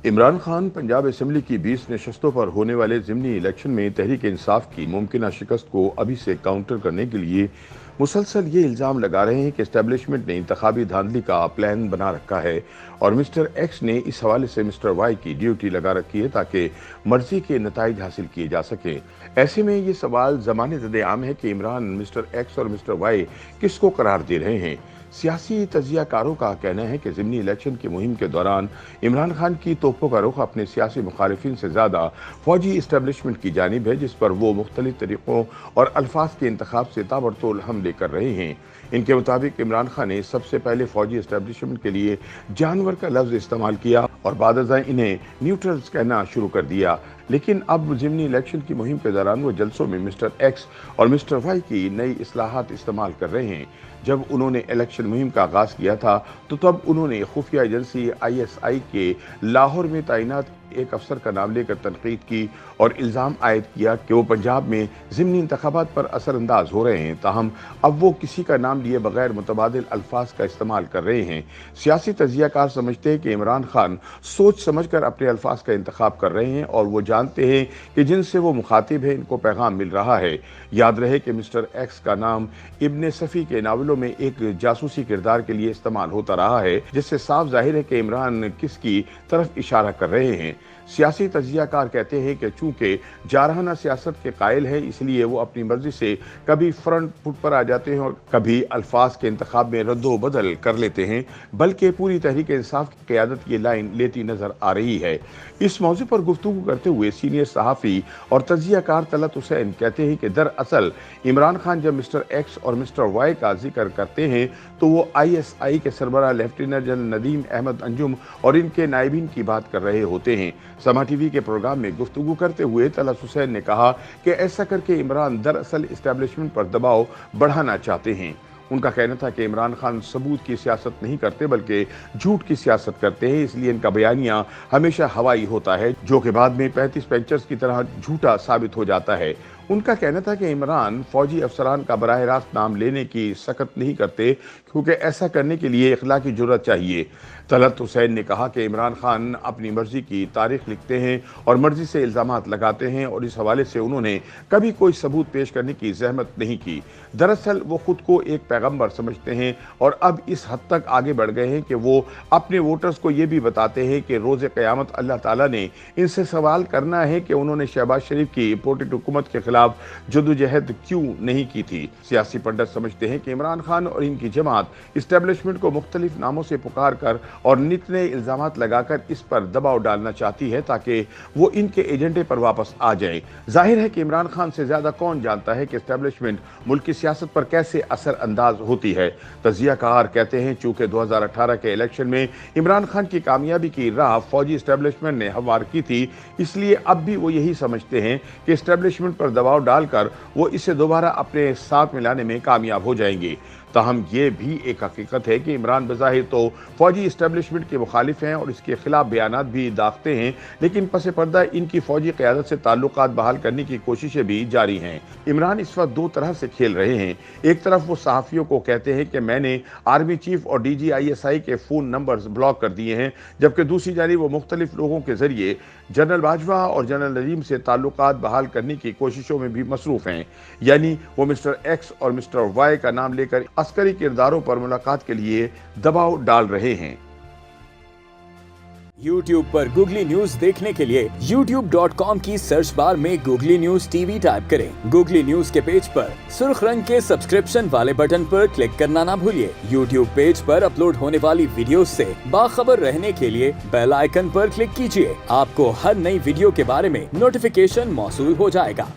Imran Khan Punjab assembly की 20 नशस्तों पर होने वाले ज़िमनी इलेक्शन में तहरीक इंसाफ की मुमकिन शिकस्त को अभी से काउंटर करने के लिए मुसलसल ये इल्ज़ाम लगा रहे हैं कि इस्टेब्लिशमेंट ने इंतखाबी धांधली का प्लान बना रखा है और मिस्टर एक्स ने इस हवाले से मिस्टर वाई की ड्यूटी लगा रखी है ताकि मर्जी के नताइज हासिल किए जा सकें। ऐसे में ये सवाल ज़माने ज़द-ए-आम है कि इमरान मिस्टर एक्स और मिस्टर वाई किसको करार दे रहे हैं। सियासी तजियाकारों का कहना है कि ज़िमनी इलेक्शन की मुहिम के दौरान इमरान खान की तोपों का रुख अपने सियासी मुखालिफिन से ज़्यादा फौजी इस्टेब्लिशमेंट की जानिब है, जिस पर वो मुख्तलिफ तरीक़ों और अल्फाज के इंतखाब से ताबड़तोड़ हमले कर रहे हैं। इनके मुताबिक इमरान खान ने सबसे पहले फौजी इस्टेब्लिशमेंट के लिए जानवर का लफ्ज़ इस्तेमाल किया और बाद इन्हें न्यूट्रल्स कहना शुरू कर दिया, लेकिन अब ज़िमनी इलेक्शन की मुहिम के दौरान वो जलसों में मिस्टर एक्स और मिस्टर वाई की नई इस्लाहात इस्तेमाल कर रहे हैं। जब उन्होंने इलेक्शन मुहिम का आगाज़ किया था तो तब उन्होंने खुफिया एजेंसी ISI के लाहौर में तैनात एक अफसर का नाम लेकर तनकीद की और इल्ज़ाम आयद किया कि वो पंजाब में ज़िमनी इंतखाबात पर असरअंदाज हो रहे हैं। ताहम अब वो किसी का नाम लिए बगैर मुतबादिल अल्फाज का इस्तेमाल कर रहे हैं। सियासी तजियाकार समझते हैं कि इमरान खान सोच समझ कर अपने अल्फाज का इंतखाब कर रहे हैं और वो जानते हैं कि जिनसे वो मुखातिब है इनको पैगाम मिल रहा है। याद रहे कि मिस्टर एक्स का नाम इब्न सफ़ी के नावलों में एक जासूसी किरदार के लिए इस्तेमाल होता रहा है, जिससे साफ जाहिर है कि इमरान किसकी तरफ इशारा कर रहे हैं। सियासी तजियाकार कहते हैं कि चूंकि जारहाना सियासत के कायल है, इसलिए वो अपनी मर्जी से कभी फ्रंट फुट पर आ जाते हैं और कभी अल्फाज के इंतखाब में रद्दो बदल कर लेते हैं, बल्कि पूरी तहरीक इंसाफ की क़यादत ये लाइन लेती नजर आ रही है। इस मौजू पर गुफ्तगू करते हुए सीनियर सहाफ़ी और तजियाकार तलत हुसैन कहते हैं कि दरअसल इमरान खान जब मिस्टर एक्स और मिस्टर वाई का जिक्र करते हैं तो वो ISI के सरबराह लेफ्टिनेंट जनरल नदीम अहमद अंजुम और इनके नायबीन की बात कर रहे होते हैं। समा TV के प्रोग्राम में गुफ्तगू करते हुए तलत हुसैन ने कहा कि ऐसा करके इमरान दरअसल इस्टेब्लिशमेंट पर दबाव बढ़ाना चाहते हैं। उनका कहना था कि इमरान खान सबूत की सियासत नहीं करते बल्कि झूठ की सियासत करते हैं, इसलिए इनका बयानिया हमेशा हवाई होता है जो कि बाद में 35 पेंचर्स की तरह झूठा साबित हो जाता है। उनका कहना था कि इमरान फौजी अफसरान का बराह रास्त नाम लेने की सकत नहीं करते क्योंकि ऐसा करने के लिए इखलाकी जुर्रत चाहिए। तलत हुसैन ने कहा कि इमरान खान अपनी मर्जी की तारीख लिखते हैं और मर्जी से इल्ज़ामात लगाते हैं और इस हवाले से उन्होंने कभी कोई सबूत पेश करने की ज़हमत नहीं की। दरअसल वो खुद को एक पैगंबर समझते हैं और अब इस हद तक आगे बढ़ गए हैं कि वो अपने वोटर्स को ये भी बताते हैं कि रोज़ क़यामत अल्लाह ताला ने इनसे सवाल करना है कि उन्होंने शहबाज शरीफ की इम्पोर्टेड हुकूमत के खिलाफ जदोजहद क्यों नहीं की थी। सियासी पंडित समझते हैं कि इमरान खान और इनकी जमात इस्टेब्लिशमेंट को मुख्तलिफ नामों से पुकार कर और नित नए इल्ज़ामात लगाकर इस पर दबाव डालना चाहती है ताकि वो इनके एजेंडे पर वापस आ जाए। जाहिर है कि इमरान खान से ज़्यादा कौन जानता है कि इस्टेब्लिशमेंट मुल्क की सियासत पर कैसे असर अंदाज होती है। तजियाकार कहते हैं चूँकि 2018 के इलेक्शन में इमरान खान की कामयाबी की राह फौजी इस्टेब्लिशमेंट ने हमवार की थी, इसलिए अब भी वो यही समझते हैं कि इस्टेब्लिशमेंट पर दबाव डालकर वो इसे दोबारा अपने साथ मिलाने में कामयाब हो जाएंगे। ताहम ये भी एक हकीकत है कि इमरान बज़ाहिर तो फौजी इस्टेब्लिशमेंट के मुखालिफ हैं और इसके खिलाफ बयानात भी दागते हैं, लेकिन पसे पर्दा इनकी फौजी क़यादत से ताल्लुकात बहाल करने की कोशिशें भी जारी हैं। इमरान इस वक्त दो तरह से खेल रहे हैं। एक तरफ वो सहाफ़ियों को कहते हैं कि मैंने आर्मी चीफ और DG ISI के फ़ोन नंबर्स ब्लॉक कर दिए हैं, जबकि दूसरी जानिब वो मुख्तलिफ लोगों के ज़रिए जनरल बाजवा और जनरल नदीम से ताल्लुकात बहाल करने की कोशिशों में भी मसरूफ़ हैं। यानी वो मिस्टर एक्स और मिस्टर वाई का नाम लेकर अस्करी किरदारों पर मुलाकात के लिए दबाव डाल रहे हैं। YouTube पर गूगली न्यूज देखने के लिए youtube.com की सर्च बार में गूगली न्यूज TV टाइप करें। गूगली न्यूज के पेज पर सुर्ख रंग के सब्सक्रिप्शन वाले बटन पर क्लिक करना ना भूलिए। YouTube पेज पर अपलोड होने वाली वीडियोस से बाखबर रहने के लिए बेल आइकन पर क्लिक कीजिए। आपको हर नई वीडियो के बारे में नोटिफिकेशन मौसूल हो जाएगा।